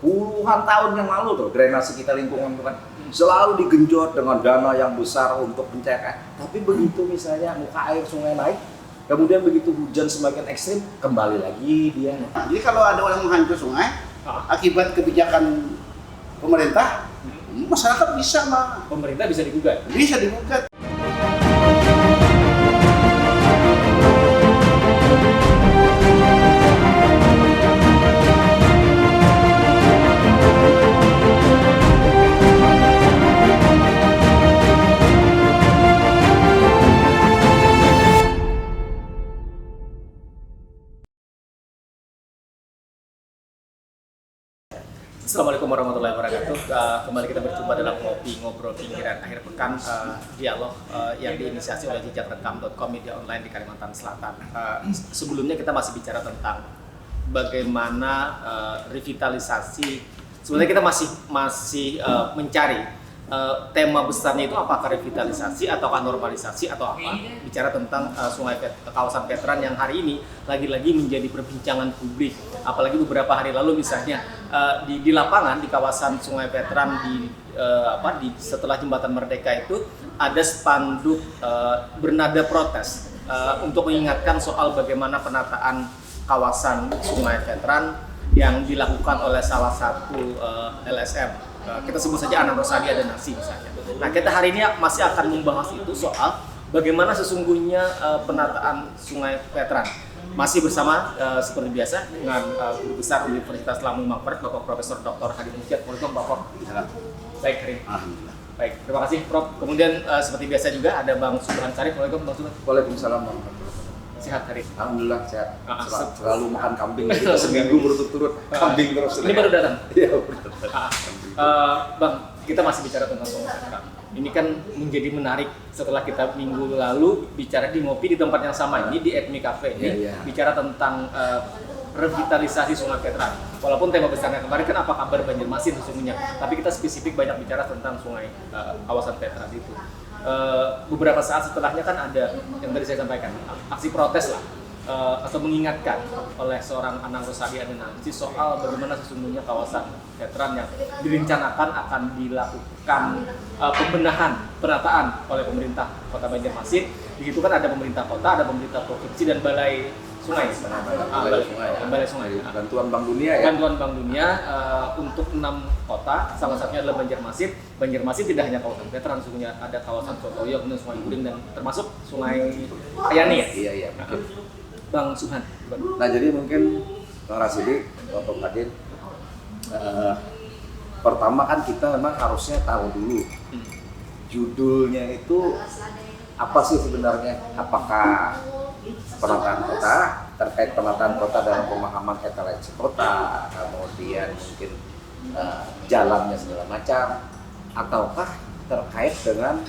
puluhan tahun yang lalu tuh drainase kita lingkungan kan selalu digenjot dengan dana yang besar untuk pencairan. Tapi begitu misalnya muka air sungai naik, kemudian begitu hujan semakin ekstrim, kembali lagi dia. Jadi kalau ada orang menghancur sungai akibat kebijakan pemerintah, masyarakat bisa pemerintah bisa digugat. Bisa digugat. Assalamualaikum warahmatullahi wabarakatuh. Kembali kita berjumpa dalam ngobrol pinggiran akhir pekan, dialog yang diinisiasi oleh jejakrekam.com, media online di Kalimantan Selatan. Sebelumnya kita masih bicara tentang bagaimana revitalisasi. Sebenarnya kita masih mencari tema besarnya itu apakah revitalisasi ataukah normalisasi atau apa. Bicara tentang kawasan veteran yang hari ini lagi-lagi menjadi perbincangan publik. Apalagi beberapa hari lalu misalnya di lapangan di kawasan Sungai Veteran setelah Jembatan Merdeka itu ada spanduk bernada protes untuk mengingatkan soal bagaimana penataan kawasan Sungai Veteran yang dilakukan oleh salah satu LSM. Kita sebut saja Anang Rosadi ada nasi misalnya. Nah, kita hari ini masih akan membahas itu soal bagaimana sesungguhnya penataan Sungai Veteran. Masih bersama seperti biasa dengan Guru Besar Universitas Lampung Mangkurat, Bapak Profesor Dr. Hadi Mujiad. Waalaikumsalam, Pak Prof. Baik, Karim. Alhamdulillah. Baik, terima kasih Prof. Kemudian seperti biasa juga ada Bang Subhan Sarif. Waalaikumsalam, Bang Subhan. Waalaikumsalam. Sehat, Karim? Alhamdulillah sehat. Selalu makan kambing gitu, seminggu berturut-turut kambing terus. Ini baru datang? Iya, baru datang. Bang, kita masih bicara tentang Sungai Veteran. Ini kan menjadi menarik setelah kita minggu lalu bicara di ngopi di tempat yang sama ini di Etmi Cafe ini bicara tentang revitalisasi Sungai Veteran. Walaupun tema besarnya kemarin kan apa kabar Banjarmasin sesungguhnya, tapi kita spesifik banyak bicara tentang sungai kawasan veteran itu. Beberapa saat setelahnya kan ada yang tadi saya sampaikan aksi protes lah atau mengingatkan oleh seorang Anang Rosadi Adenansi soal bagaimana sesungguhnya kawasan veteran yang direncanakan akan dilakukan pembenahan, penataan oleh pemerintah Kota Banjarmasin. Di situ kan ada pemerintah kota, ada pemerintah provinsi dan balai sungai. Balai sungai. Bantuan Bank Dunia ya. Bantuan Bank Dunia untuk 6 kota, salah satunya adalah Banjarmasin. Banjarmasin tidak hanya kawasan veteran, sesungguhnya ada kawasan Sotoyo, kemudian Sungai Kuring dan termasuk Sungai Ayani ya. Iya. Bang Subhan. Nah, jadi mungkin Bang Rasidi, Bapak Hadir, pertama kan kita memang harusnya tahu dulu judulnya itu apa sih sebenarnya. Apakah penataan kota, terkait penataan kota dalam pemahaman etalase kota, kemudian mungkin jalannya segala macam, ataukah terkait dengan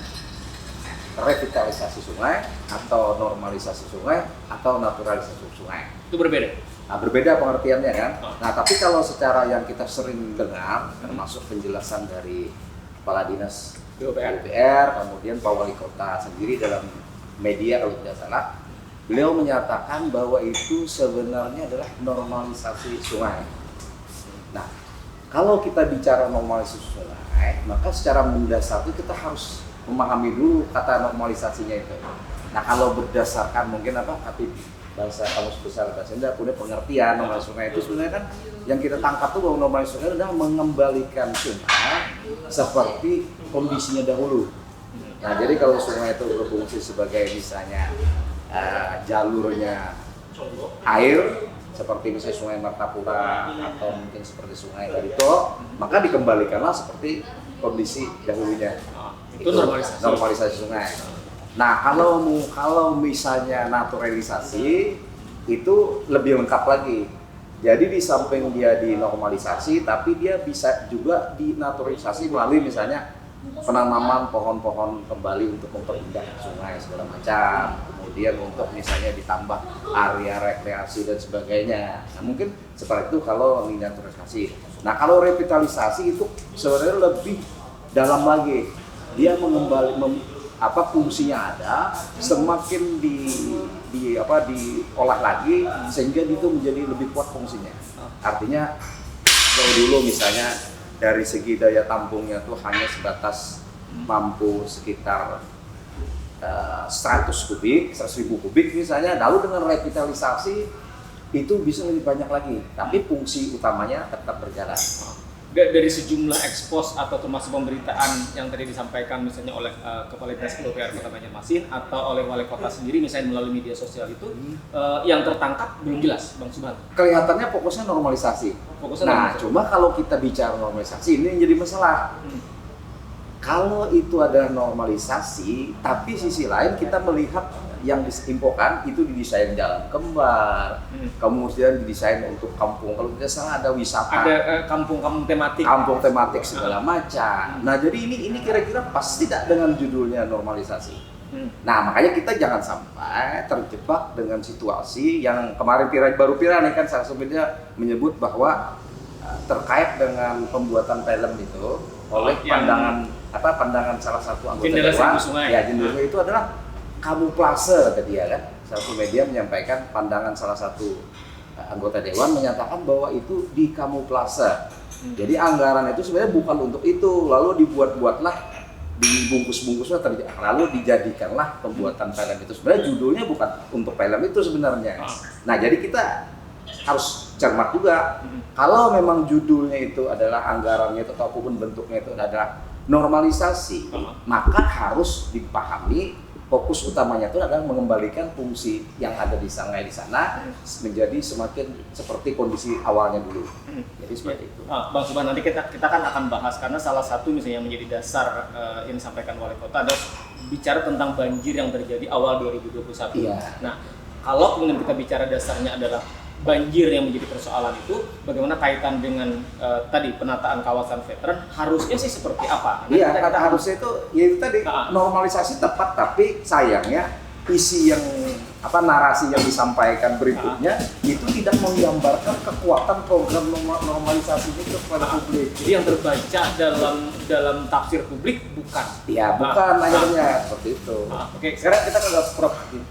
revitalisasi sungai atau normalisasi sungai atau naturalisasi sungai. Itu berbeda? Nah, berbeda pengertiannya kan. Nah, tapi kalau secara yang kita sering dengar, termasuk penjelasan dari Kepala Dinas PUPR, kemudian Pak Wali Kota sendiri dalam media kalau tidak salah, beliau menyatakan bahwa itu sebenarnya adalah normalisasi sungai. Nah, kalau kita bicara normalisasi sungai, maka secara mendasar itu kita harus memahami dulu kata normalisasinya itu. Nah, kalau berdasarkan mungkin bahasa kamus besar bahasa Indonesia punya pengertian normalisasi sungai itu sebenarnya kan yang kita tangkap tuh bahwa normalisasi sungai adalah mengembalikan sungai seperti kondisinya dahulu. Nah, jadi kalau sungai itu berfungsi sebagai misalnya jalurnya air seperti misalnya Sungai Martapura atau mungkin seperti Sungai Barito, maka dikembalikanlah seperti kondisi dahulunya. Itu normalisasi sungai. Nah, kalau misalnya naturalisasi itu lebih lengkap lagi. Jadi di samping dia dinormalisasi, tapi dia bisa juga dinaturalisasi melalui misalnya penanaman pohon-pohon kembali untuk memperindah sungai segala macam. Kemudian untuk misalnya ditambah area rekreasi dan sebagainya. Nah, mungkin seperti itu kalau naturalisasi. Nah, kalau revitalisasi itu sebenarnya lebih dalam lagi. Dia fungsinya ada, semakin diolah lagi sehingga itu menjadi lebih kuat fungsinya. Artinya Kalau dulu misalnya dari segi daya tampungnya tuh hanya sebatas mampu sekitar 100 ribu kubik misalnya, lalu dengan revitalisasi itu bisa lebih banyak lagi, tapi fungsi utamanya tetap berjalan. Dari sejumlah ekspos atau termasuk pemberitaan yang tadi disampaikan misalnya oleh Kepala Dinas PUPR Kota Banjarmasin atau oleh Wali Kota sendiri misalnya melalui media sosial itu, yang tertangkap belum jelas, Bang Subhan. Kelihatannya fokusnya normalisasi. Cuma kalau kita bicara normalisasi ini yang jadi masalah. Kalau itu ada normalisasi, tapi sisi lain kita melihat yang diinfokan itu didesain jalan kembar, kemudian didesain untuk kampung. Kalau tidak salah ada wisata, ada kampung-kampung tematik, segala macam. Nah, jadi ini kira-kira pas tidak dengan judulnya normalisasi. Nah, makanya kita jangan sampai terjebak dengan situasi yang kemarin baru viral nih kan, salah satunya menyebut bahwa terkait dengan pembuatan film itu oleh pandangan salah satu anggota dewan. Ya, jendela itu adalah kamuflase tadi ya kan. Satu media menyampaikan pandangan salah satu anggota dewan menyatakan bahwa itu dikamuflase. Jadi anggaran itu sebenarnya bukan untuk itu, lalu dibuat-buatlah, dibungkus-bungkusnya lalu dijadikanlah pembuatan film itu. Sebenarnya judulnya bukan untuk film itu sebenarnya. Nah, jadi kita harus cermat juga. Kalau memang judulnya itu adalah anggarannya itu ataupun bentuknya itu adalah normalisasi, maka harus dipahami fokus utamanya itu adalah mengembalikan fungsi yang ada di sungai di sana menjadi semakin seperti kondisi awalnya dulu. Jadi seperti itu. Bang Subhan, nanti kita kan akan bahas karena salah satu misalnya yang menjadi dasar yang disampaikan Wali Kota adalah bicara tentang banjir yang terjadi awal 2021. Iya. Nah, kalau kemudian kita bicara dasarnya adalah banjir yang menjadi persoalan itu, bagaimana kaitan dengan tadi penataan kawasan veteran, harusnya sih seperti apa? Iya, kata harusnya itu ya itu tadi normalisasi tepat, tapi sayangnya isi yang narasi yang disampaikan berikutnya itu tidak menggambarkan kekuatan program normalisasi itu kepada publik. Jadi yang terbaca dalam tafsir publik bukan. Ya, bukan akhirnya seperti itu. Oke, sekarang kita ke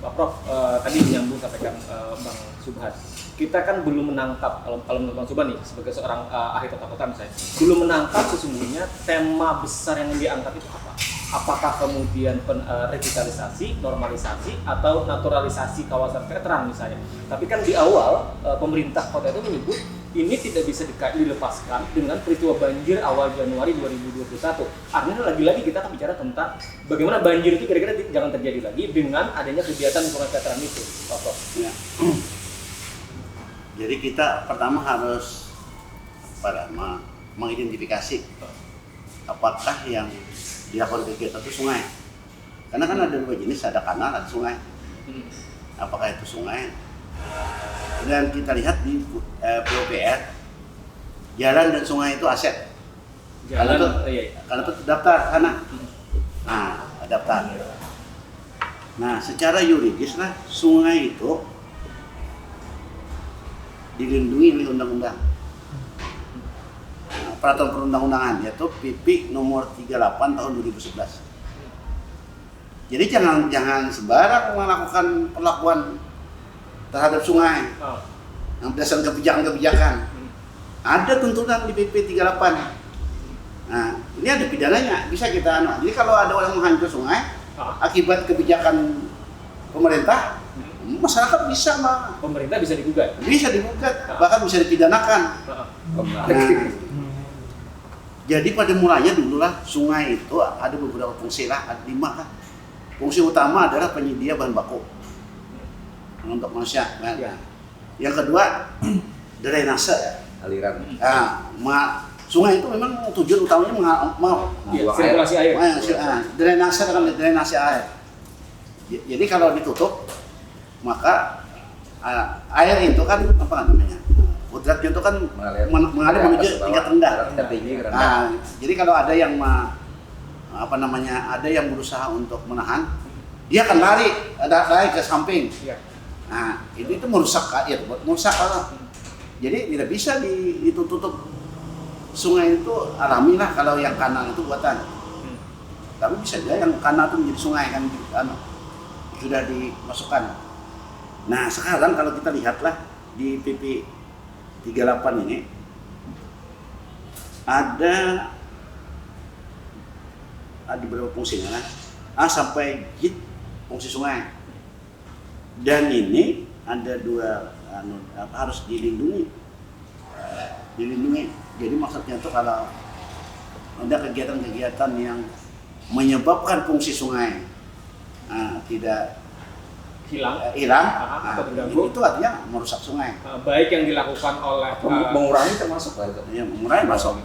Prof. Tadi menyambung sampaikan Bang Subhan. Kita kan belum menangkap, kalau Bang Subhan nih sebagai seorang ahli tata kota misalnya, belum menangkap sesungguhnya tema besar yang diangkat itu apa? Apakah kemudian revitalisasi, normalisasi, atau naturalisasi kawasan veteran misalnya? Tapi kan di awal pemerintah kota itu menyebut ini tidak bisa dilepaskan dengan peristiwa banjir awal Januari 2021. Artinya lagi-lagi kita akan bicara tentang bagaimana banjir itu kira-kira jangan terjadi lagi dengan adanya kegiatan lingkungan veteran itu, Prof. Ya. Jadi kita pertama harus mengidentifikasi apakah yang dilakukan kegiatan itu sungai. Karena kan ada dua jenis, ada kanal, ada sungai. Apakah itu sungai? Dan kita lihat di PUPR, jalan dan sungai itu aset. Karena itu terdaftar sana. Nah, daftar. Nah, secara yuridis lah sungai itu dilindungi oleh undang-undang. Peraturan perundang-undangan yaitu PP nomor 38 tahun 2011. Jadi jangan sembarang melakukan perlakuan terhadap sungai yang berdasarkan kebijakan-kebijakan. Ada tuntutan di PP 38. Nah, ini ada pidananya, bisa kita Jadi kalau ada orang menghancur sungai akibat kebijakan pemerintah, masyarakat bisa pemerintah bisa digugat, bahkan bisa dipidanakan. Jadi pada mulanya dululah sungai itu ada beberapa fungsi lah, ada 5 lah. Fungsi utama adalah penyedia bahan baku untuk manusia. Yang kedua drainase, aliran. Sungai itu memang tujuan utamanya sirkulasi air. Drainase air. Jadi kalau ditutup maka air itu kan kodratnya itu kan mengalir menuju tingkat rendah. Jadi kalau ada yang ada yang berusaha untuk menahan, dia akan lari ke samping. Nah, itu merusak air, jadi tidak bisa ditutup. Sungai itu alami lah, kalau yang kanal itu buatan. Tapi bisa juga yang kanal itu menjadi sungai kan sudah dimasukkan. Nah, sekarang kalau kita lihatlah di PP 38 ini ada di beberapa fungsinya A sampai J fungsi sungai. Dan ini ada dua harus dilindungi. Jadi maksudnya itu kalau ada kegiatan-kegiatan yang menyebabkan fungsi sungai tidak hilang, atau terganggu, itu artinya merusak sungai. Baik yang dilakukan oleh mengurangi termasuk itu. Ya, mengurangi masuk.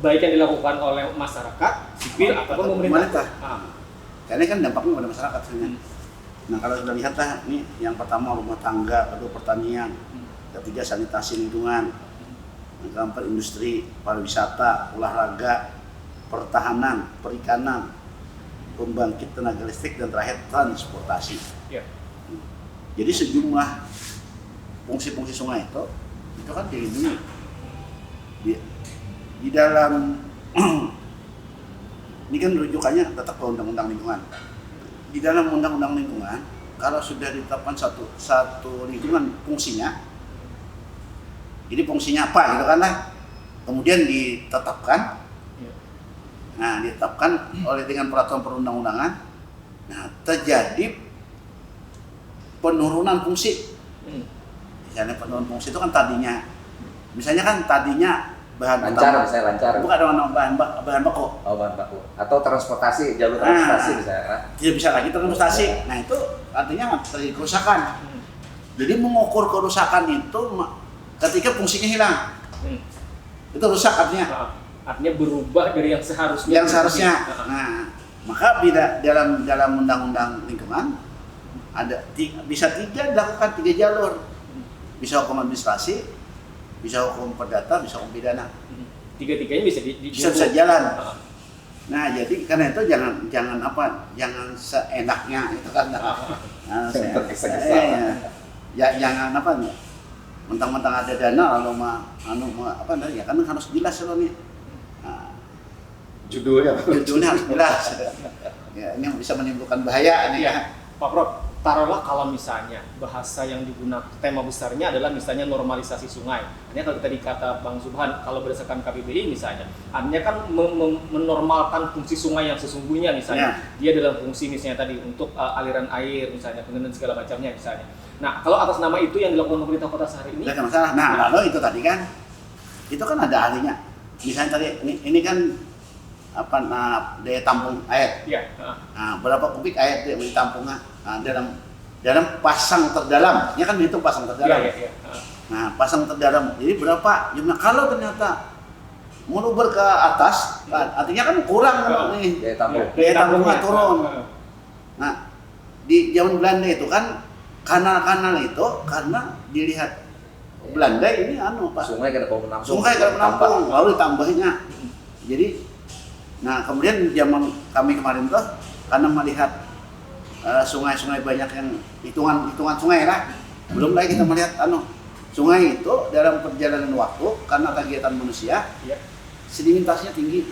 Baik yang dilakukan oleh masyarakat sipil ataupun pemerintah. Karena kan dampaknya pada masyarakat sebenarnya. Nah kalau sudah lihat lah, ini yang pertama rumah tangga, kedua pertanian, ketiga sanitasi lingkungan, yang keempat industri, pariwisata, olahraga, pertahanan, perikanan, pembangkit tenaga listrik, dan terakhir transportasi. Ya. Jadi sejumlah fungsi-fungsi sungai itu kan dilindungi di dalam ini kan rujukannya tetap ke undang-undang lingkungan. Di dalam undang-undang lingkungan, kalau sudah ditetapkan satu lingkungan fungsinya, jadi fungsinya apa gitu kan lah, kemudian ditetapkan. Nah, ditetapkan oleh dengan peraturan perundang-undangan. Nah, terjadi penurunan fungsi. Misalnya penurunan fungsi itu kan tadinya, misalnya kan tadinya bahan lancar, misalnya lancar. Bukan dengan bahan baku. Oh, bahan baku. Atau transportasi, jalur transportasi misalnya. Tidak bisa lagi transportasi. Nah, itu artinya terjadi kerusakan. Jadi mengukur kerusakan itu ketika fungsinya hilang. Itu rusak artinya. Artinya berubah dari yang seharusnya. Nah, maka dalam undang-undang lingkungan bisa dilakukan 3 jalur. Bisa hukum administrasi, bisa hukum perdata, bisa hukum pidana. Tiga-tiganya bisa jalan. Nah, jadi karena itu jangan seenaknya itu kan. Jangan mentang-mentang ada dana lalu ya kan harus jelas loh nih. Judulnya harus jelas. Ya, ini bisa menimbulkan bahaya nih ya. Pak Prof, taruhlah kalau misalnya bahasa yang digunakan tema besarnya adalah misalnya normalisasi sungai. Artinya kalau tadi kata Bang Subhan, kalau berdasarkan KBBI misalnya, artinya kan menormalkan fungsi sungai yang sesungguhnya misalnya. Dia dalam fungsi misalnya tadi untuk aliran air misalnya, kemudian segala macamnya misalnya. Nah, kalau atas nama itu yang dilakukan pemerintah kota sehari ini, tidak masalah. Nah, lalu itu tadi kan, itu kan ada ahlinya. Misalnya tadi ini kan daya tampung air. Iya. Nah, berapa kubik air yang ditampung dalam pasang terdalam. Ini kan begitu pasang terdalam. Iya. Nah, pasang terdalam. Jadi berapa jumlah? Kalau ternyata meluber ke atas, artinya kan kurang nih. Daya tampungnya turun. Nah, di zaman Belanda itu kan kanal-kanal itu karena dilihat Belanda ini sungai kada menampung, lalu ditambahnya. Jadi kemudian zaman kami kemarin tuh karena melihat sungai-sungai banyak yang hitungan sungai lah, belum lagi kita melihat sungai itu dalam perjalanan waktu karena kegiatan manusia sedimentasinya tinggi.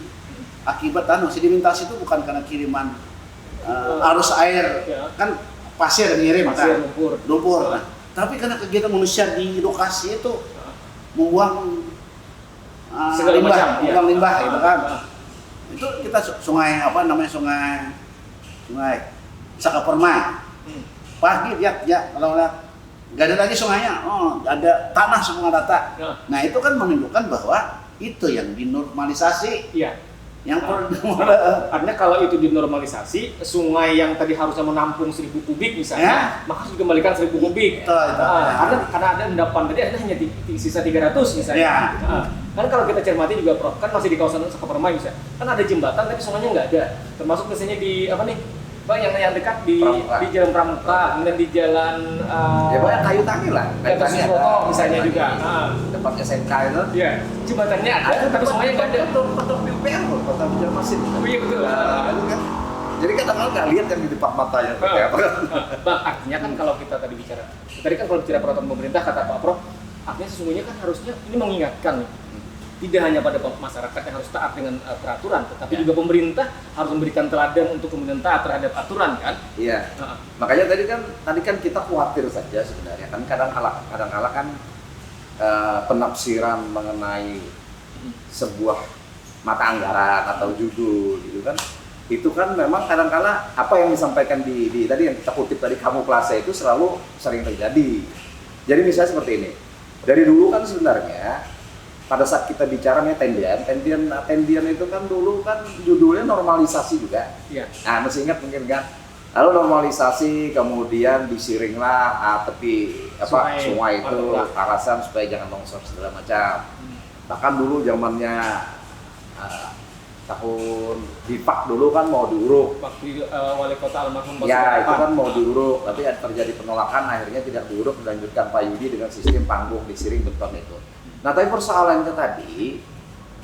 Akibat sedimentasi itu bukan karena kiriman arus air, kan pasir ngirim, lumpur. Nah, tapi karena kegiatan manusia di lokasi itu membuang limbah gitu kan. Itu kita sungai sungai Sakaperma. Pagi lihat kalau nggak ada lagi sungainya, ada tanah semua rata. Nah, itu kan menunjukkan bahwa itu yang dinormalisasi. Iya. Yang artinya kalau itu dinormalisasi, sungai yang tadi harusnya menampung 1000 kubik misalnya, maka harus dikembalikan 1000 kubik. Karena ada endapan tadi hanya sisa 300 misalnya. Kan kalau kita cermati juga Prof, kan masih di kawasan Sakaperma misalnya, kan ada jembatan tapi sungainya nggak ada. Termasuk misalnya di Bang yang dekat di Jalan Pramuka, kemudian di Jalan banyak kayu tani lah. Kayu Suroto misalnya juga. Tempatnya SMK itu. Iya. Jembatannya ada tapi sungainya nggak ada. Betul PUPR loh, Kota Banjarmasin. Iya betul. Jadi kadang-kadang nggak lihat yang di depan matanya. Bang, artinya kan kalau kita tadi bicara peraturan pemerintah kata Pak Prof, artinya sesungguhnya kan harusnya ini mengingatkan tidak hanya pada masyarakat yang harus taat dengan peraturan, tetapi juga pemerintah harus memberikan teladan untuk kemudian taat terhadap aturan kan? Iya. Makanya tadi kan kita khawatir saja sebenarnya kan kadang-kala kan penafsiran mengenai sebuah mata anggaran atau judul gitu kan, itu kan memang kadang-kala apa yang disampaikan di tadi yang kita kutip dari kamuflase itu selalu sering terjadi. Jadi misalnya seperti ini, dari dulu kan sebenarnya pada saat kita bicara nih tendian itu kan dulu kan judulnya normalisasi juga. Iya. Nah, masih ingat mungkin kan? Lalu normalisasi, kemudian disiringlah tepi sungai itu alasan supaya jangan longsor segala macam. Bahkan dulu zamannya tahun Dipak dulu kan mau diuruk. Waktu wali kota almarhum Basuki Ya, itu Rahmat. kan mau diuruk, tapi terjadi penolakan, akhirnya tidak diuruk, dilanjutkan Pak Yudi dengan sistem panggung disiring beton itu. Nah, tapi persoalannya tadi,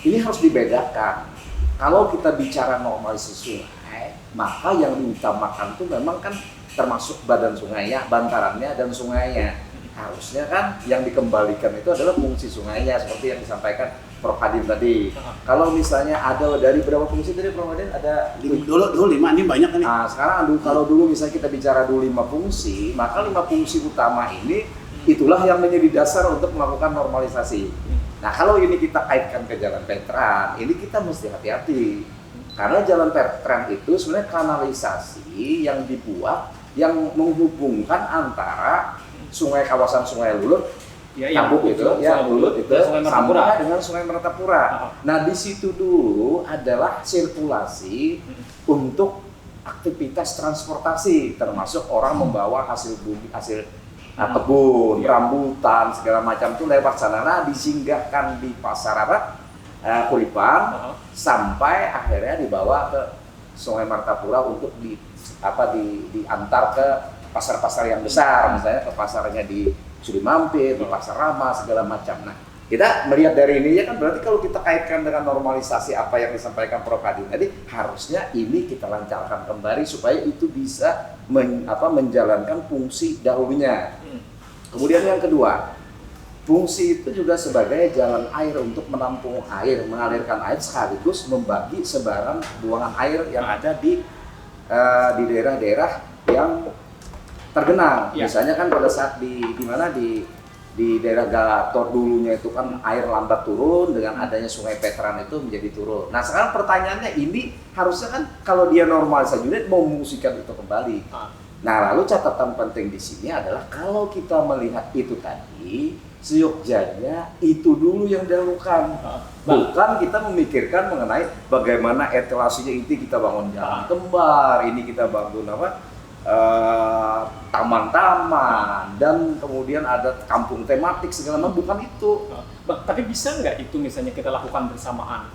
ini harus dibedakan. Kalau kita bicara normalisasi sungai, maka yang diutamakan itu memang kan termasuk badan sungainya, bantarannya, dan sungainya. Harusnya kan yang dikembalikan itu adalah fungsi sungainya, seperti yang disampaikan Prof. Hadim tadi. Kalau misalnya ada dari berapa fungsi tadi Prof. Hadim? Ada Dulu 5, ini banyak nih. Nah, sekarang kalau dulu misalnya kita bicara dulu 5 fungsi, maka 5 fungsi utama ini itulah yang menjadi dasar untuk melakukan normalisasi. Nah, kalau ini kita kaitkan ke jalan veteran, ini kita mesti hati-hati. Karena jalan veteran itu sebenarnya kanalisasi yang dibuat yang menghubungkan antara kawasan Sungai Lulut, Tambuk itu, Lulut itu sampai dengan Sungai Mertapura. Nah, di situ dulu adalah sirkulasi untuk aktivitas transportasi, termasuk orang membawa hasil bumi, hasil kebun, rambutan, segala macam itu lewat sana. Nah, disinggahkan di pasar Kuripan sampai akhirnya dibawa ke Sungai Martapura untuk diantar ke pasar-pasar yang besar, misalnya ke pasarnya di Sudimampir, di Pasar Rama, segala macam. Nah, kita melihat dari ini ya kan berarti kalau kita kaitkan dengan normalisasi apa yang disampaikan Prof. Hadim tadi, harusnya ini kita lancarkan kembali supaya itu bisa menjalankan fungsi dahulunya. Kemudian yang kedua, fungsi itu juga sebagai jalan air untuk menampung air, mengalirkan air sekaligus membagi sebaran buangan air yang ada di daerah-daerah yang tergenang. Misalnya kan pada saat di daerah Galator dulunya itu kan air lambat turun, dengan adanya Sungai Veteran itu menjadi turun. Nah, sekarang pertanyaannya ini harusnya kan kalau dia normalisasi unit mau mengungsikan itu kembali. Nah, lalu catatan penting di sini adalah kalau kita melihat itu tadi, seyogyanya itu dulu yang dilakukan. Bukan kita memikirkan mengenai bagaimana etalasinya itu kita bangun jalan kembar, ini kita bangun taman-taman, dan kemudian ada kampung tematik segala macam, bukan itu. Tapi bisa nggak itu misalnya kita lakukan bersamaan?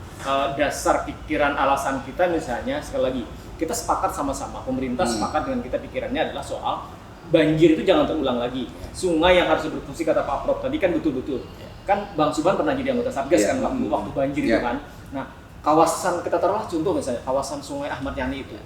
Dasar pikiran alasan kita misalnya, sekali lagi, kita sepakat sama-sama, pemerintah sepakat dengan kita pikirannya adalah soal banjir itu jangan terulang lagi. Sungai yang harus berfungsi, kata Pak Prof tadi kan betul-betul. Kan Bang Subhan pernah jadi anggota Satgas kan waktu banjir itu kan. Nah, kawasan kita taruhlah contoh misalnya kawasan Sungai Ahmad Yani itu.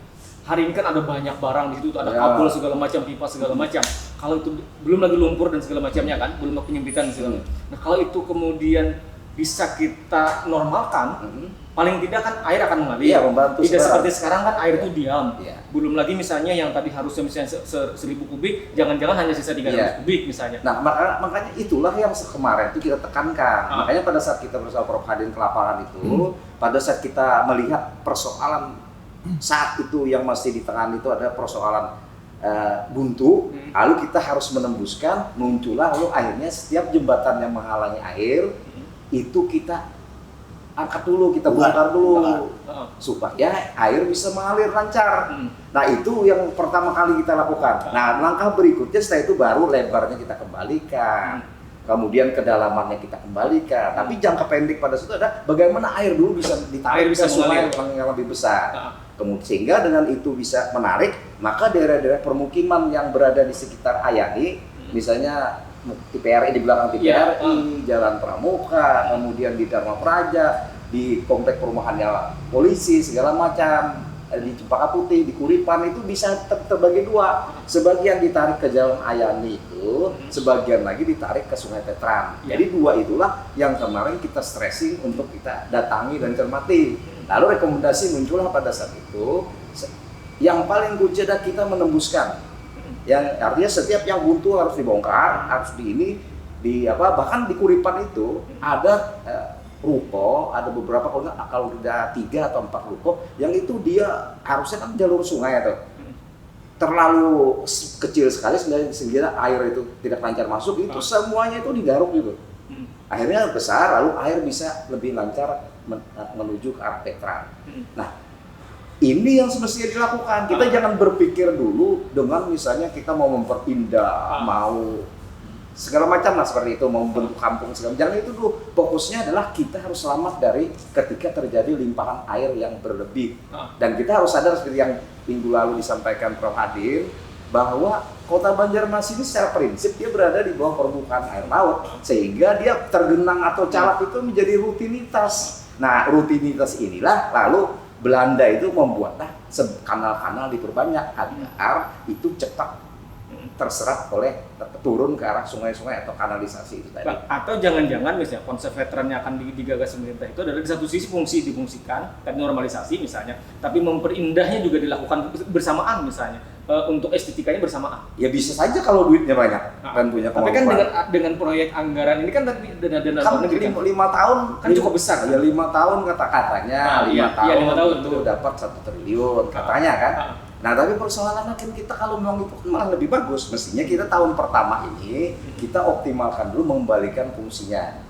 Hari ini kan ada banyak barang di situ, ada kabel segala macam, pipa segala macam. Kalau itu belum lagi lumpur dan segala macamnya kan, belum lagi penyempitan segala macam. Nah, kalau itu kemudian bisa kita normalkan, paling tidak kan air akan mengalir. Iya, membantu. Tidak seperti sekarang kan air itu diam. Belum lagi misalnya yang tadi harusnya misalnya 1.000 kubik, jangan-jangan hanya sisa 300 kubik misalnya. Nah, makanya itulah yang kemarin itu kita tekankan. Makanya pada saat kita bersama Prof. Hadim ke lapangan itu, pada saat kita melihat persoalan saat itu yang masih di tengah itu ada persoalan buntu, lalu kita harus menembuskan, muncullah lalu akhirnya setiap jembatan yang menghalangi air itu kita angkat dulu, kita bongkar dulu supaya air bisa mengalir lancar. Nah, itu yang pertama kali kita lakukan. Nah, langkah berikutnya setelah itu baru lebarnya kita kembalikan, kemudian kedalamannya kita kembalikan. Tapi jangka pendek pada situ ada bagaimana air dulu bisa ditarik ke sungai yang lebih besar. Kemudian sehingga dengan itu bisa menarik, maka daerah-daerah permukiman yang berada di sekitar Ayani, misalnya TPRI di belakang TPRI, Jalan Pramuka, kemudian di Dharma Praja, di komplek perumahannya polisi segala macam, di Cempaka Putih, di Kuripan itu bisa terbagi dua. Sebagian ditarik ke Jalan Ayani itu, sebagian lagi ditarik ke Sungai Veteran. Jadi dua itulah yang kemarin kita stressing untuk kita datangi dan cermati. Lalu rekomendasi muncullah pada saat itu, yang paling kunci adalah kita menembuskan. Yang artinya setiap yang buntu harus dibongkar, harus bahkan di Kuripan itu ada ruko, ada beberapa kalau udah 3 atau 4 ruko yang itu dia harusnya kan jalur sungai atau terlalu kecil sekali sehingga air itu tidak lancar masuk, itu semuanya itu digaruk gitu. Akhirnya besar, lalu air bisa lebih lancar menuju ke arah veteran. Nah, ini yang semestinya dilakukan. Kita jangan berpikir dulu dengan misalnya kita mau memperindah, mau segala macam lah seperti itu, mau membentuk kampung segala. Jangan itu dulu. Fokusnya adalah kita harus selamat dari ketika terjadi limpahan air yang berlebih. Dan kita harus sadar seperti yang minggu lalu disampaikan Prof. Adil, bahwa Kota Banjarmasin ini secara prinsip dia berada di bawah permukaan air laut, sehingga dia tergenang atau calap itu menjadi rutinitas. Nah, rutinitas inilah lalu Belanda itu membuatlah kanal-kanal diperbanyak agar itu cepat terserap oleh turun ke arah sungai-sungai atau kanalisasi itu tadi. Atau jangan-jangan misalnya konsep veteran yang akan digagas pemerintah itu adalah di satu sisi fungsi difungsikan dan normalisasi misalnya, tapi memperindahnya juga dilakukan bersamaan misalnya. Untuk estetikanya bersamaan. Ya bisa saja kalau duitnya banyak dan punya kemampuan. Tapi kan dengan proyek anggaran ini kan tadi dana kan negeri 5 tahun kan cukup besar. Ya 5 tahun kata-katanya, 5 tahun, 5 tahun itu dapat 1 triliun katanya kan. Nah tapi persoalannya kan kita kalau memang itu malah lebih bagus, mestinya kita tahun pertama ini kita optimalkan dulu mengembalikan fungsinya.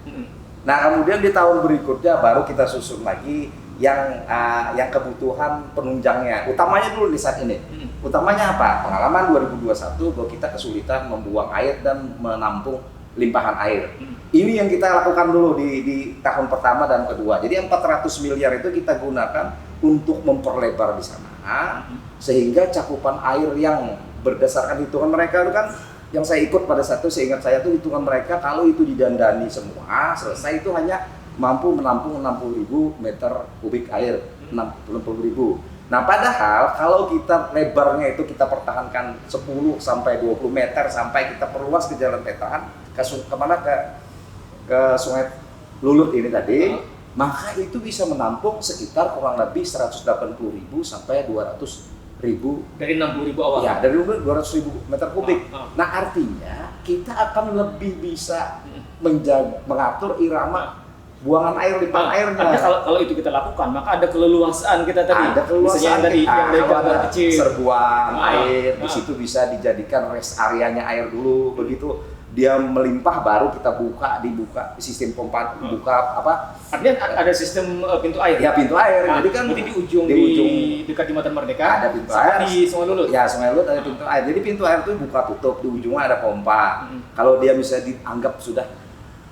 Nah kemudian di tahun berikutnya baru kita susun lagi yang kebutuhan penunjangnya. Utamanya dulu di saat ini. Utamanya apa? Pengalaman 2021 bahwa kita kesulitan membuang air dan menampung limpahan air. Ini yang kita lakukan dulu di tahun pertama dan kedua. Jadi 400 miliar itu kita gunakan untuk memperlebar di sana, sehingga cakupan air yang berdasarkan hitungan mereka itu kan, yang saya ikut pada satu, seingat saya itu hitungan mereka kalau itu didandani semua selesai itu hanya mampu menampung 60.000 meter kubik air, 60.000. Nah padahal kalau kita lebarnya itu kita pertahankan 10 sampai 20 meter sampai kita perluas ke jalan veteran ke Sungai Lulut ini tadi, maka itu bisa menampung sekitar kurang lebih 180.000 sampai 200.000 dari 60.000 awal. Ya, dari 200.000 meter kubik. Nah artinya kita akan lebih bisa mengatur irama buangan air, limpahan airnya. Artinya kalau itu kita lakukan, maka ada keleluasaan kita tadi. Ada keleluasaan yang dari gambar kecil. Serbuan air, di situ bisa dijadikan rest areanya air dulu. Begitu dia melimpah baru kita dibuka sistem pompa, buka apa? Artinya ada sistem pintu air. Ya pintu air. Jadi kan di ujung dekat Jembatan Merdeka ada pintu air. Di Sungai Lulut. Ya Sungai Lulut ada pintu air. Jadi pintu air itu buka tutup, di ujungnya ada pompa. Kalau dia bisa dianggap sudah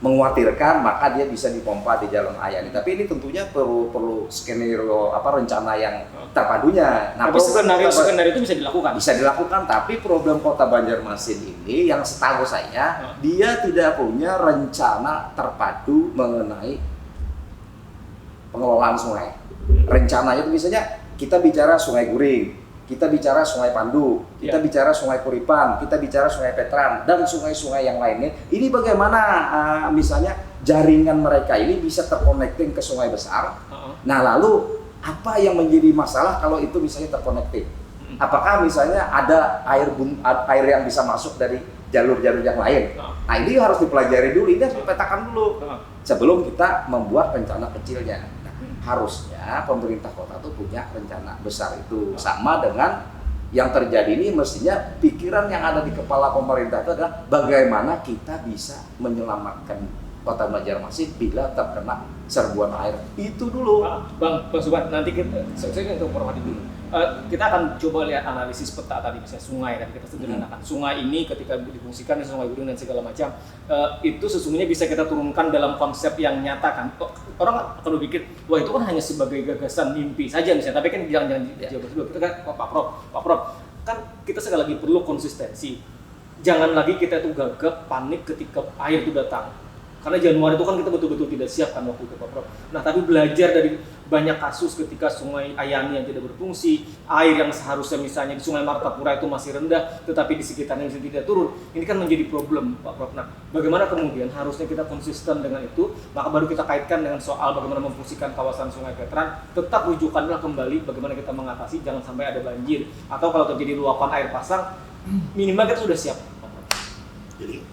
mengkhawatirkan, maka dia bisa dipompa di jalan air. Tapi ini tentunya perlu skenario rencana yang terpadunya. Nah, tapi skenario itu bisa dilakukan. Bisa dilakukan, tapi problem Kota Banjarmasin ini yang setahu saya dia tidak punya rencana terpadu mengenai pengelolaan sungai. Rencananya itu misalnya kita bicara Sungai Guring, kita bicara Sungai Pandu, kita bicara Sungai Kuripan, kita bicara Sungai Veteran, dan sungai-sungai yang lainnya. Ini bagaimana misalnya jaringan mereka ini bisa terkonekting ke sungai besar. Nah lalu apa yang menjadi masalah kalau itu misalnya terkonekting? Apakah misalnya ada air yang bisa masuk dari jalur-jalur yang lain? Nah ini harus dipelajari dulu, ini harus dipetakan dulu sebelum kita membuat rencana kecilnya. Harusnya pemerintah kota tuh punya rencana besar itu, sama dengan yang terjadi ini. Mestinya pikiran yang ada di kepala pemerintah itu adalah bagaimana kita bisa menyelamatkan Kota Banjarmasin bila terkena serbuan air itu dulu. Bang Subhan, nanti saya untuk informasi dulu. Kita akan coba lihat analisis peta tadi, misalnya sungai, dan kita sederhanakan sungai ini ketika difungsikan di Sungai Guring dan segala macam, itu sesungguhnya bisa kita turunkan dalam konsep yang nyata kan. Orang akan berpikir, wah itu kan hanya sebagai gagasan mimpi saja misalnya, tapi kan jangan dijawab dulu. Kita kan, Pak Prof, kan kita sekali lagi perlu konsistensi. Jangan lagi kita itu gagap, panik ketika air itu datang. Karena Januari itu kan kita betul-betul tidak siap kan waktu itu Pak Prof. Nah tapi belajar dari banyak kasus ketika Sungai Ayani yang tidak berfungsi, air yang seharusnya misalnya di Sungai Martapura itu masih rendah, tetapi di sekitarnya masih tidak turun, ini kan menjadi problem Pak Prof. Nah bagaimana kemudian harusnya kita konsisten dengan itu, maka baru kita kaitkan dengan soal bagaimana memfungsikan kawasan Sungai Veteran, tetap rujukanlah kembali bagaimana kita mengatasi jangan sampai ada banjir, atau kalau terjadi luapan air pasang, minimal kita sudah siap.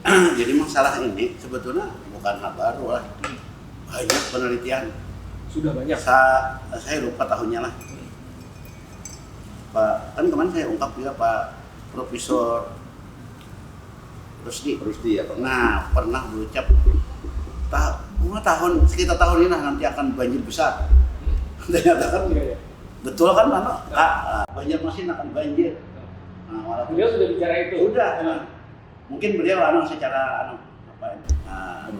Jadi masalah ini sebetulnya bukan hal baru lah. banyak penelitian. Sudah banyak. Saya lupa tahunnya lah. Pak, kan kemarin saya ungkap juga Pak Profesor Rusdi ya Pak. Nah, pernah berucap sekitar tahun ini nanti akan banjir besar. Ternyata kan betul kan, Banjarmasin akan banjir. Nah, walaupun Beliau sudah bicara itu. Sudah. Mungkin beliau secara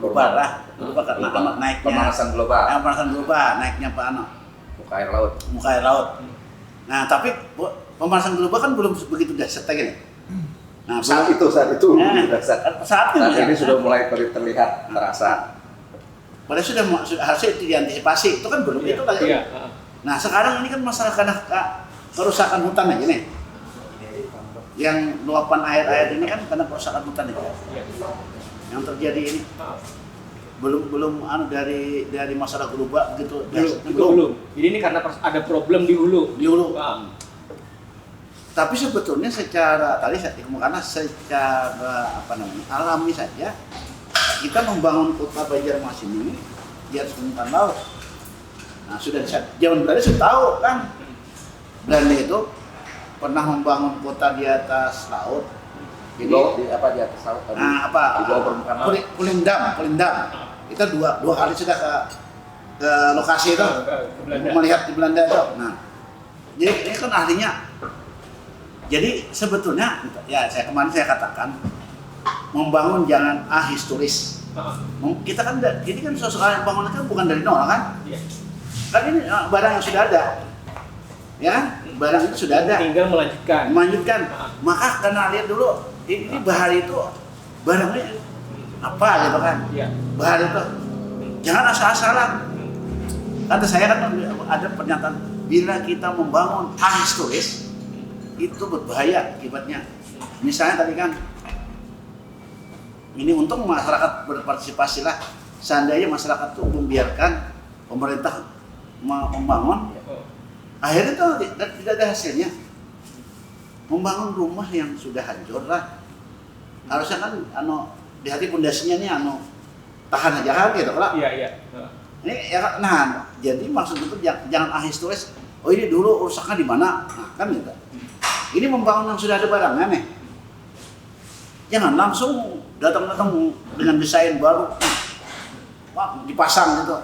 global karena naiknya pemanasan global. Naiknya Muka air laut. Nah, tapi pemanasan global kan belum begitu dahsyat gini. Nah, saat itu saat ini sudah mulai terlihat terasa. Padahal sudah harusnya itu diantisipasi, itu kan belum itu lagi. Iya. Nah, sekarang ini kan masalah karena kerusakan hutan aja nih. Yang luapan air ini kan karena kerusakan hutan itu. Yang terjadi ini belum dari masalah global gitu. Belum. Jadi ini karena ada problem di hulu. Tapi sebetulnya secara alami saja kita membangun kota Banjarmasin ini di atas permukaan laut. Nah, sudah zaman Belanda sudah tahu kan. Belanda itu pernah membangun kota di atas laut. Di atas laut. Nah, di bawah permukaan laut. Pulindam. Kita dua kali sudah ke lokasi itu melihat di Belanda itu. Nah, jadi ini kan ahlinya. Jadi sebetulnya kemarin saya katakan membangun jangan ahistoris. Kita kan ini kan soal bangunan kan bukan dari nol kan? Kan ini barang yang sudah ada. Ya, barang itu sudah ada. Tinggal melanjutkan. Maka karena lihat dulu ini bahar itu barangnya apa gitu kan? Bahar itu jangan asal-asalan. Kata saya kan ada pernyataan bila kita membangun ahistoris itu berbahaya akibatnya. Misalnya tadi kan ini untung masyarakat berpartisipasi lah. Seandainya masyarakat itu membiarkan pemerintah membangun, akhirnya itu tidak ada hasilnya. Membangun rumah yang sudah hancur lah. Harusnya kan di hati pondasinya nih tahan aja kan gitu kalau. Iya. Ini ya jadi maksud itu jangan ahistoris. Oh ini dulu rusaknya di mana? Nah, kan gitu. Ini membangun yang sudah ada barangnya nih. Jangan langsung datang dengan desain baru, dipasang gitu.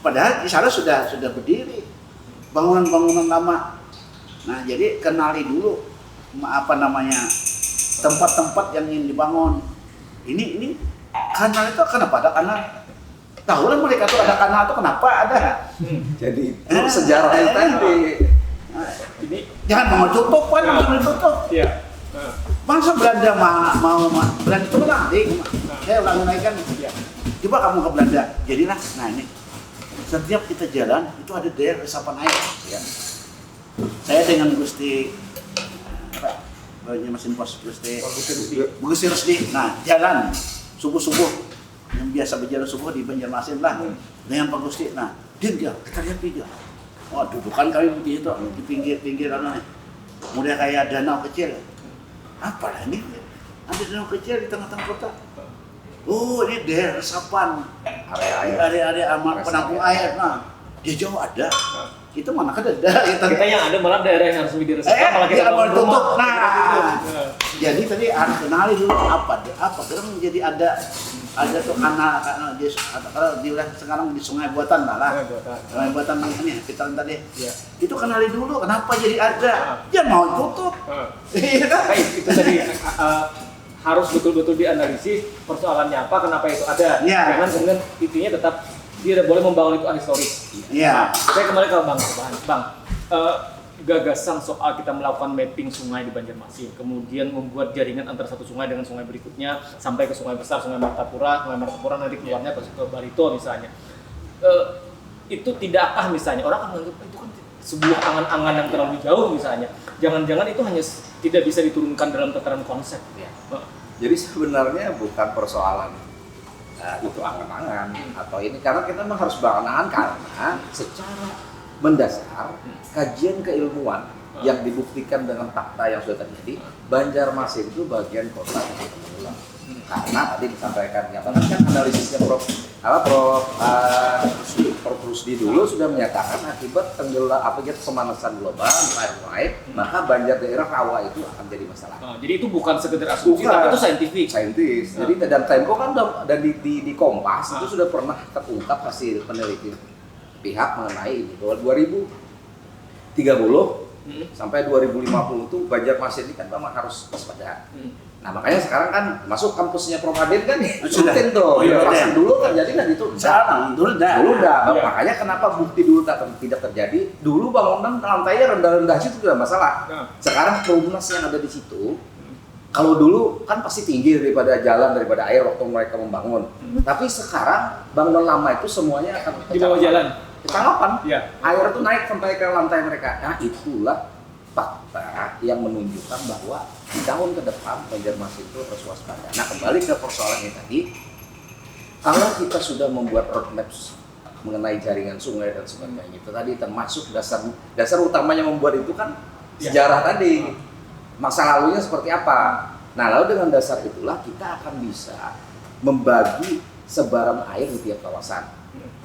Padahal di sana sudah berdiri bangunan-bangunan lama. Nah, jadi kenali dulu tempat-tempat yang ingin dibangun. Ini kanal itu kenapa ada kanal? Tahu lah mereka tuh ada kanal itu kenapa ada? Jadi sejarah yang tadi. Ini jangan mau tutup kan langsung ditutup. Iya. Bangsa Belanda mau Belanda itu menarik. Saya ulangi kan. Coba kamu ke Belanda, jadilah. Nah ini setiap kita jalan itu ada daerah resapan air. Ya. Saya dengan Gusti Banjarmasin Pos Gusti Rusdi. Nah jalan subuh yang biasa berjalan subuh di Banjarmasin lah dengan Pak Gusti. Nah dia kita lihat dia. Oh dudukan kami begitu di pinggir kemudian kayak danau kecil. Apalah ini? Ada danau kecil di tengah-tengah kota. Oh ini daerah resapan, area penampung air. Nah di jauh ada. Itu mana kan ada? Kita yang ada malah daerah yang harus diresapan malah kita mau tutup. Nah, jadi tadi harus kenali dulu apa karena menjadi ada tuh kanal kalau di sekarang di sungai buatan lah. Sungai buatan ini kita tadi. Ya. Itu kenali dulu kenapa jadi ada. Jangan mau tutup. Iya kan? Itu tadi harus betul-betul dianalisis persoalannya apa, kenapa itu ada. Ya. Jangan kemudian intinya tetap dia tidak boleh membangun itu ahistoris. Iya. Saya kembali ke Bang. Gagasan soal kita melakukan mapping sungai di Banjarmasin, kemudian membuat jaringan antara satu sungai dengan sungai berikutnya sampai ke sungai besar, sungai Martapura nanti keluarnya ke Barito misalnya. Itu tidakkah misalnya orang akan menganggap itu kan sebuah angan-angan yang terlalu jauh misalnya. Jangan-jangan itu hanya tidak bisa diturunkan dalam tataran konsep. Ya. Jadi sebenarnya bukan persoalan itu angan-angan atau ini karena kita memang harus berangan-angan karena secara mendasar kajian keilmuan yang dibuktikan dengan fakta yang sudah terjadi, Banjarmasin itu bagian kota yang tenggelam. Karena tadi disampaikan, kan analisisnya Prof Rusdi dulu sudah menyatakan akibat pemanasan global, air naik, maka banjir daerah rawa itu akan jadi masalah. Jadi itu bukan sekedar asumsi, tapi itu saintis. Jadi dan Tempo kan dan di Kompas itu sudah pernah terungkap hasil penelitian pihak mengenai ini bahwa 2030 sampai 2050 tuh Banjarmasin ini kan memang harus waspada. Nah makanya sekarang kan masuk kampusnya Prof Adin kan rutin tuh. Pasang dulu terjadi kan itu. Sekarang dulu dah. Makanya kenapa bukti dulu tidak terjadi? Dulu bangunan lantainya rendah-rendah situ tidak masalah. Sekarang kerumunan yang ada di situ, kalau dulu kan pasti tinggi daripada jalan, daripada air waktu mereka membangun. Tapi sekarang bangunan lama itu semuanya akan di bawah jalan. Kecakapan. Air itu naik sampai ke lantai mereka. Nah itulah fakta yang menunjukkan bahwa di tahun ke depan Banjarmasin itu harus waspada. Nah kembali ke persoalan ini tadi, kalau kita sudah membuat roadmap mengenai jaringan sungai dan sebagainya itu tadi termasuk dasar utamanya membuat itu kan sejarah tadi, masa lalunya seperti apa. Nah lalu dengan dasar itulah kita akan bisa membagi sebaran air di tiap kawasan.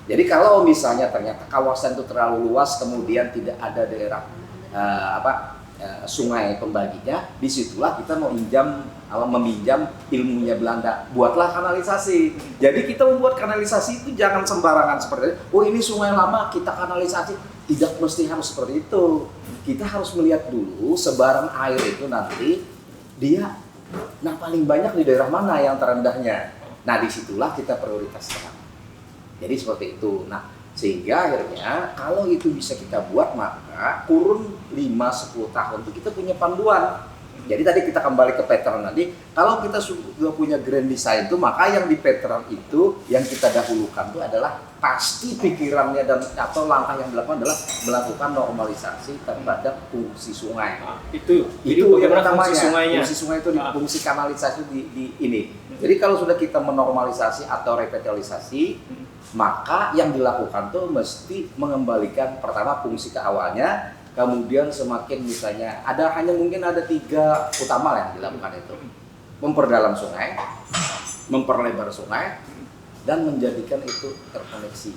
Jadi kalau misalnya ternyata kawasan itu terlalu luas kemudian tidak ada daerah sungai pembaginya, disitulah kita mau meminjam ilmunya Belanda, buatlah kanalisasi. Jadi kita membuat kanalisasi itu jangan sembarangan seperti itu. Oh ini sungai lama kita kanalisasi, tidak mesti harus seperti itu. Kita harus melihat dulu sebaran air itu nanti dia, paling banyak di daerah mana yang terendahnya. Nah disitulah kita prioritaskan. Jadi seperti itu. Nah sehingga akhirnya kalau itu bisa kita buat maka kurun 5-10 tahun itu kita punya panduan. Jadi tadi kita kembali ke pattern tadi, kalau kita sudah punya grand design itu maka yang di pattern itu yang kita dahulukan itu adalah pasti pikirannya dan atau langkah yang dilakukan adalah melakukan normalisasi terhadap fungsi sungai. Itu yang fungsi sungainya. Fungsi sungai itu fungsi kanalisasi di ini. Jadi kalau sudah kita menormalisasi atau revitalisasi, maka yang dilakukan tuh mesti mengembalikan pertama fungsi ke awalnya, kemudian semakin misalnya mungkin ada 3 utama lah yang dilakukan itu, memperdalam sungai, memperlebar sungai, dan menjadikan itu terkoneksi.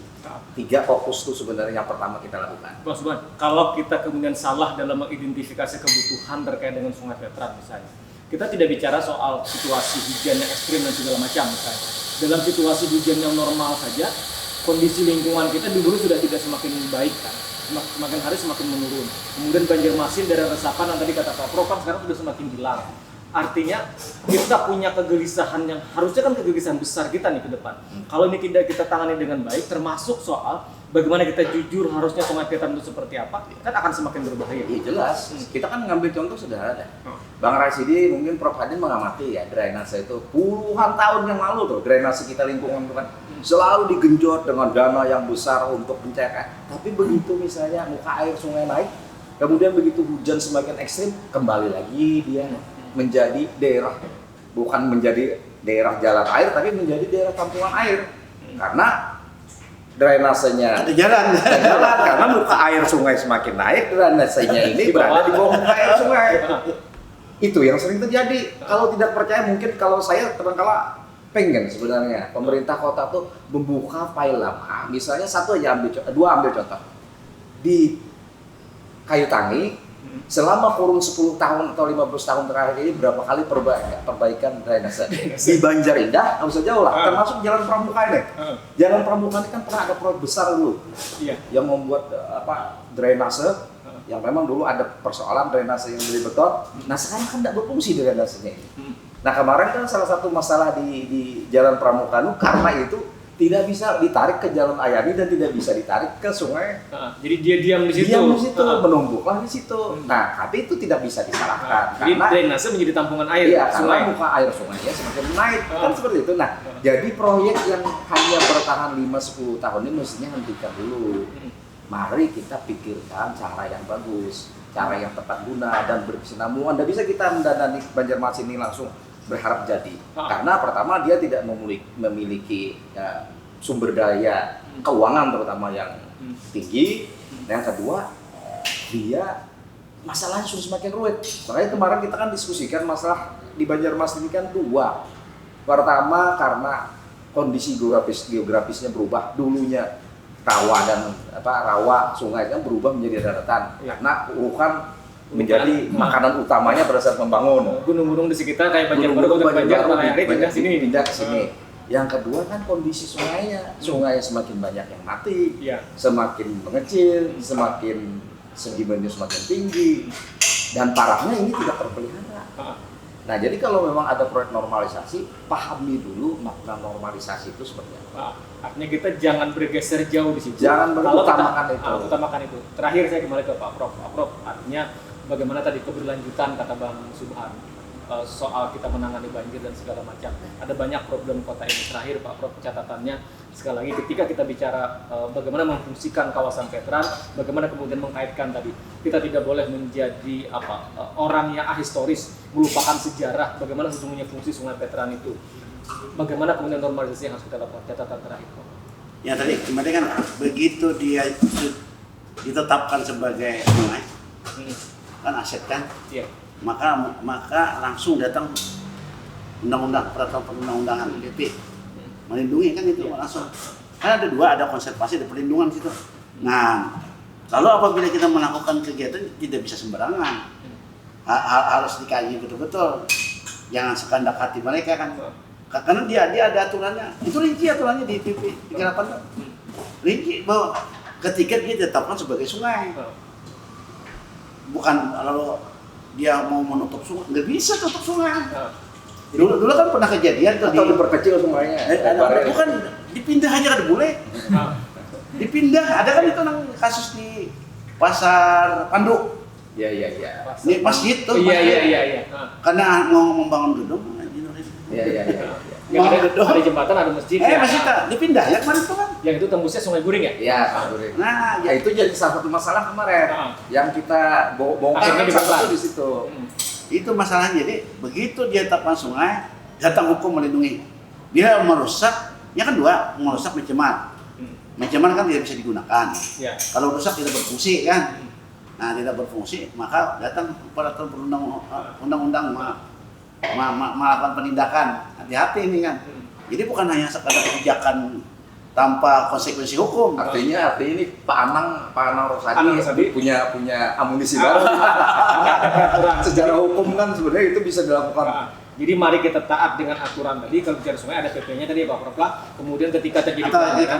3 fokus tuh sebenarnya yang pertama kita lakukan. Bos Bon, kalau kita kemudian salah dalam mengidentifikasi kebutuhan terkait dengan sungai veteran misalnya, kita tidak bicara soal situasi hujan yang ekstrim dan segala macam misalnya. Dalam situasi hujan yang normal saja, kondisi lingkungan kita dulu sudah tidak semakin baik kan, semakin hari semakin menurun. Kemudian Banjarmasin daerah resapan yang tadi kata Pak Prof kan sekarang sudah semakin hilang. Artinya kita punya kegelisahan yang harusnya kan kegelisahan besar kita nih ke depan. Kalau ini tidak kita tangani dengan baik, termasuk soal bagaimana kita jujur harusnya sungai veteran itu seperti apa, kan akan semakin berbahaya. Iya jelas. Kita kan ngambil contoh sederhana. Bang Rasidi mungkin Prof Adin mengamati ya drainase itu puluhan tahun yang lalu tuh drainase kita lingkungan itu kan selalu digenjot dengan dana yang besar untuk pencairan. Tapi begitu misalnya muka air sungai naik, kemudian begitu hujan semakin ekstrim, kembali lagi dia menjadi daerah, bukan menjadi daerah jalan air, tapi menjadi daerah tampungan air. Karena drainasenya ada jalan karena muka air sungai semakin naik, drainasenya ini berada di bawah muka air sungai. Itu yang sering terjadi. Kalau tidak percaya mungkin kalau saya kadang-kala pengen sebenarnya pemerintah kota tuh membuka file lama. Misalnya dua ambil contoh. Di Kayu Tangi selama kurun 10 tahun atau 15 tahun terakhir ini berapa kali perbaikan drainase. Di Banjarindah nggak usah jauh lah, termasuk Jalan Pramuka ini. Jalan Pramuka ini kan pernah ada proyek besar dulu yang membuat drainase yang memang dulu ada persoalan drainase yang dari beton. Nah sekarang kan tidak berfungsi drainasenya ini. Nah kemarin kan salah satu masalah di Jalan Pramuka itu karena itu tidak bisa ditarik ke Jalan Ayani dan tidak bisa ditarik ke sungai. Jadi dia diam di situ. Menumpuklah di situ. Nah, tapi itu tidak bisa disalahkan. Jadi drainase menjadi tampungan air. Iya, karena muka air sungainya semakin naik. Kan seperti itu. Nah, jadi proyek yang hanya bertahan 5-10 tahun ini mestinya hentikan dulu. Mari kita pikirkan cara yang bagus, cara yang tepat guna dan berkesinambungan. Tidak bisa kita mendandani Banjarmasin ini langsung berharap jadi, karena pertama dia tidak memiliki sumber daya keuangan terutama yang tinggi, dan yang kedua dia masalahnya sudah semakin rumit. Makanya kemarin kita kan diskusikan masalah di Banjarmasin ini kan dua. Pertama karena kondisi geografisnya berubah, dulunya rawa sungai kan berubah menjadi daratan karena urukan menjadi makanan utamanya pada saat membangun. Gunung-gunung di sekitar kayak Banjarbaru dan Banjarmasin pindah ke sini. Yang kedua kan kondisi sungainya semakin banyak yang mati, semakin mengecil, semakin sedimennya semakin tinggi, dan parahnya ini tidak terpelihara. Nah, jadi kalau memang ada proyek normalisasi, pahami dulu makna normalisasi itu seperti apa. Artinya kita jangan bergeser jauh di situ. Jangan utamakan itu. Terakhir saya kembali ke Pak Prof. Pak Prof, artinya bagaimana tadi keberlanjutan kata Bang Subhan soal kita menangani banjir dan segala macam. Ada banyak problem kota ini. Terakhir Pak Prof, catatannya sekali lagi ketika kita bicara bagaimana memfungsikan kawasan veteran, bagaimana kemudian mengkaitkan tadi kita tidak boleh menjadi orang yang ahistoris, melupakan sejarah, bagaimana sesungguhnya fungsi sungai veteran itu. Bagaimana kemudian normalisasi yang harus kita lakukan? Catatan terakhir Pak. Ya tadi kemarin kan begitu dia ditetapkan sebagai sungai, kan aset kan, maka langsung datang undang-undang peraturan perundang-undangan PP melindungi kan itu langsung. Kan ada dua, ada konservasi, ada perlindungan situ. Nah, lalu apabila kita melakukan kegiatan tidak bisa sembarangan, harus dikaji betul-betul, jangan sekandak hati mereka kan. Karena dia ada aturannya, itu rinci aturannya di PP 38 rinci bahwa ketika dia ditetapkan sebagai sungai, bukan lalu dia mau menutup sungai, nggak bisa tutup sungai. Dulu kan pernah kejadian tuh atau diperkecil sungainya. Bukan dipindah aja kan boleh. Dipindah, ada kan itu kasus di Pasar Pandu. Iya. Di masjid tuh. Iya. Karena mau membangun gedung. Iya. Yang ada jembatan, ada masjid. Masjid dipindah ya kemarin tuh kan. Yang itu tembusnya Sungai Guring ya? Iya, Sungai Guring. Nah, ya itu jadi salah satu masalah kemarin. Yang kita bongkar kan satu di situ. Itu masalahnya. Jadi begitu dia tetapkan sungai, datang hukum melindungi. Dia merusak, ya kan dua, merusak mencemar. Mencemar kan tidak bisa digunakan. Kalau rusak tidak berfungsi kan. Nah, tidak berfungsi, maka datang peraturan undang-undang melakukan penindakan. Hati-hati ini kan. Jadi bukan hanya sekadar kebijakan tanpa konsekuensi hukum. Artinya ini Pak Anang Rosadi punya amunisi baru. Secara hukum kan sebenarnya itu bisa dilakukan. Jadi mari kita taat dengan aturan tadi. Kalau bicara sungai ada PP-nya tadi Pak Prof. Kemudian ketika terjadi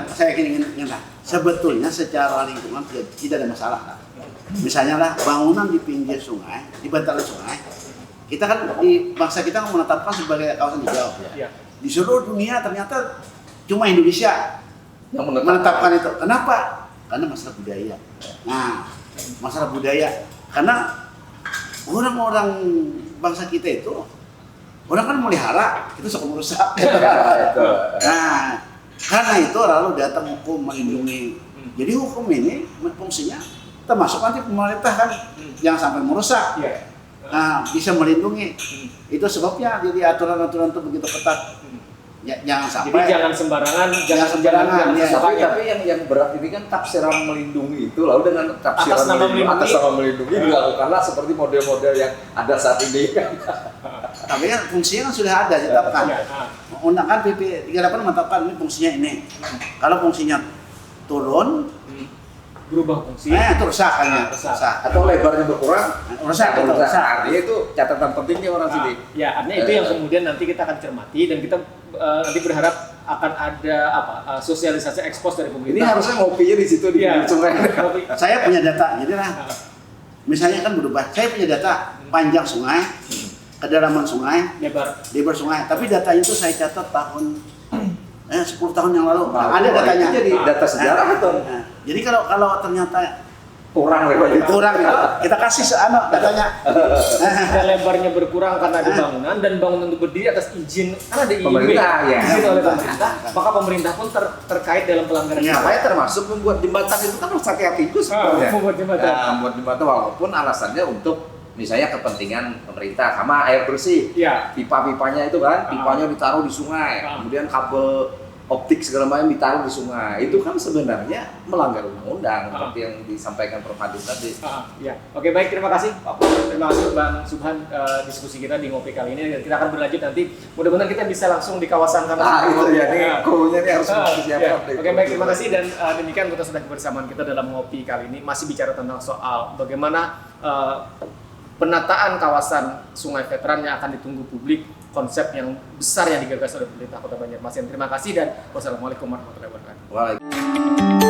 saya ingin sebetulnya secara lingkungan tidak ada masalah. Misalnya lah bangunan di pinggir sungai, di bantaran sungai, kita kan di bangsa kita menetapkan sebagai kawasan hijau. Di seluruh dunia ternyata cuma Indonesia yang menetapkan itu. Kenapa? Karena masalah budaya. Nah, masalah budaya. Karena orang-orang bangsa kita itu, orang kan melihara, itu suka merusak. Nah, karena itu lalu datang hukum melindungi. Jadi hukum ini fungsinya termasuk nanti pemerintah kan, jangan sampai merusak. Nah, bisa melindungi. Itu sebabnya jadi aturan-aturan itu begitu ketat. Jangan sampai. Jadi jangan sembarangan. Tapi yang berat ini kan tafsiran melindungi itu, lalu dengan tafsiran atas nama melindungi dilakukanlah seperti model-model yang ada saat ini. Tapi kan fungsinya kan sudah ada ditetapkan. Undang-undang PP 38 menetapkan ini fungsinya ini. Kalau fungsinya turun, berubah fungsi. Itu rusak. Atau lebarnya berkurang, rusak. Artinya itu catatan pentingnya orang sini. Ya, artinya itu yang kemudian nanti kita akan cermati dan kita nanti berharap akan ada sosialisasi ekspos dari pemerintah. Ini harusnya ngopinya di situ di sungai. Saya punya data, jadi lah. Misalnya kan berubah. Saya punya data panjang sungai, kedalaman sungai, lebar sungai. Tapi data itu saya catat tahun 10 tahun yang lalu. Ada datanya. Jadi data sejarah itu. Jadi kalau ternyata kurang itu, kita kasih datanya. Lebarnya berkurang karena ada bangunan dan bangunan itu berdiri atas izin, karena ada izin oleh pemerintah, maka pemerintah pun terkait dalam pelanggaran. Makanya termasuk membuat jembatan itu kan harus hati-hati itu sebenarnya. Membuat jembatan walaupun alasannya untuk misalnya kepentingan pemerintah sama air bersih. Pipa-pipanya itu kan, pipanya ditaruh di sungai, kemudian kabel optik segala macam ditaruh di sungai. Itu kan sebenarnya melanggar undang-undang seperti yang disampaikan Prof. Hadi tadi. Ya. Oke, baik, terima kasih Pak Pur. Terima kasih Bang Subhan diskusi kita di ngopi kali ini, dan kita akan berlanjut nanti. Mudah-mudahan kita bisa langsung di kawasan sana. Itu ya, ini krunya ini harus siap. Oke, baik, terima kasih, dan demikian kita sudah kebersamaan kita dalam ngopi kali ini, masih bicara tentang soal bagaimana penataan kawasan Sungai Veteran yang akan ditunggu publik, konsep yang besar yang digagas oleh pemerintah Kota Banjarmasin. Terima kasih dan wassalamualaikum warahmatullahi wabarakatuh. Waalaikumsalam.